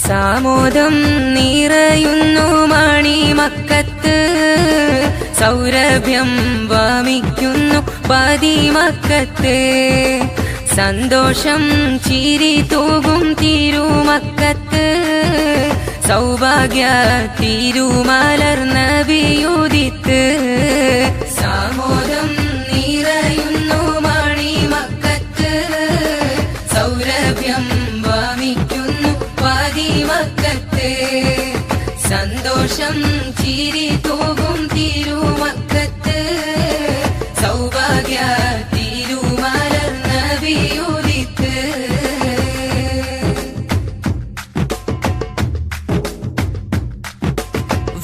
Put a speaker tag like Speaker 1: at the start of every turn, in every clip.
Speaker 1: സാമോദം നിറയുന്നു മണിമക്കത്ത്, സൗരഭ്യം വമിക്കുന്നു പതിമക്കത്ത്. സന്തോഷം ചിരി തൂകും തിരുമക്കത്ത്, സൗഭാഗ്യ തിരുമലർന്ന വിയുദിത്ത്. സാമോദം നിറയുന്നു മണിമക്കത്ത്, സൗരഭ്യം വമിക്കുന്നു പതിമക്കത്ത്. സന്തോഷം ചിരി തൂകും തിരുമക്കത്ത്, സൗഭാഗ്യ തിരുമലർന്ന വിയുദിത്ത്.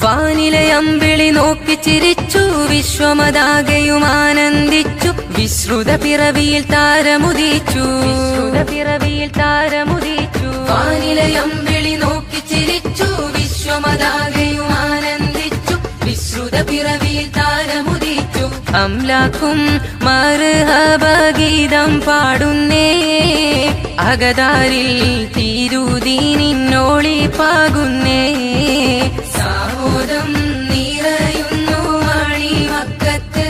Speaker 1: വാനിലെ അമ്പിളി നോക്കി ചിരിച്ചു, വിശ്വമതാകെയും ആനന്ദിച്ചു. വിശ്രുത പിറവിയിൽ താരമുദിച്ചു, പിറവിയിൽ താരമുദിച്ചു. വാനിലെ അമ്പിളി നോക്കി ചിരിച്ചു, വിശ്വമതാകെയും ആനന്ദിച്ചു. വിശ്രുത പിറവിയിൽ താരമുദിച്ചു. അംലാക്കും മർഹബ ഗീതം പാടുന്നേ, അകതാരിൽ തിരുദീനിന്നോളി പാകുന്നേ. സാമോദം നിറയുന്നു മണിമക്കത്ത്,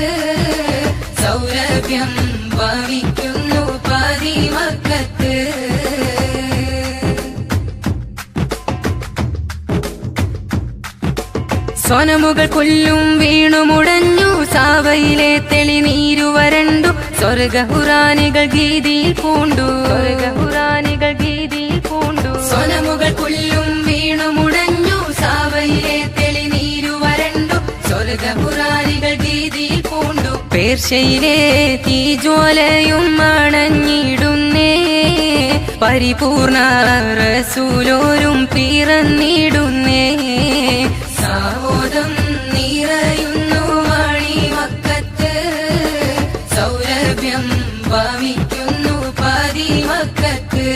Speaker 1: സൗരഭ്യം വമിക്കുന്നു പതിമക്കത്ത്. സ്വനമുകൾ കൊല്ലും വീണുമുടഞ്ഞു, സാവയിലെ തെളിനീരു വരണ്ടു. സ്വർഗഹുറാനികൾ ഗീതിയിൽ പൂണ്ടു, സ്വർഗഹുറാനികൾ ഗീതിയിൽ പൂണ്ടു. സ്വനമുകൾ കൊല്ലും വീണുമുടഞ്ഞു, സാവയിലെ തെളിനീരു വരണ്ടു. സ്വർഗഹുറാനികൾ ഗീതിയിൽ പൂണ്ടു. പേർഷ്യയിലെ തീജ്വാലയും അണഞ്ഞിടുന്നേ, പരിപൂർണ റസൂലോരും പിറന്നിടുന്നേ. സാമോദം നിറയുന്നു മണിമക്കത്ത്, സൗരഭ്യം വമിക്കുന്നു പതിമക്കത്ത്.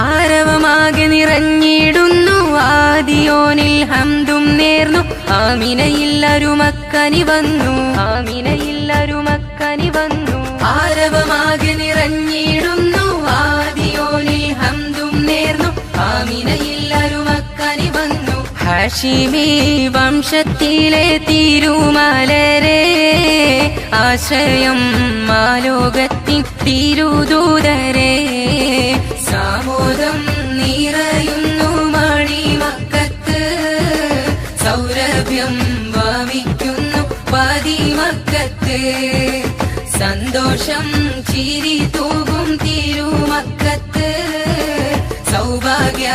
Speaker 1: ആരവമാകെ നിറഞ്ഞിടുന്നു, ആദിയോനിൽ ഹംദും നേർന്നു. ആമിനയിൽ അരുമക്കനി വന്നു, ആമിനയിൽ അരുമക്കനി വന്നു. ആരവമാകെ നിറഞ്ഞിടുന്നു, ആദിയോനിൽ ഹംദും നേർന്നു. ആമിനയിൽ അരുമക്കനി വന്നു. ഹാഷിമി വംശത്തിലെ തിരുമലരെ, ആശ്രയം മാലോകത്തിൻ തിരുദൂതരെ. സാമോദം നിറയുന്നു മണിമക്കത്ത്, സൗരഭ്യം വമിക്കുന്നു പതിമക്കത്ത്. സന്തോഷം ചിരി തൂകും തിരുമക്കത്ത്, സൗഭാഗ്യ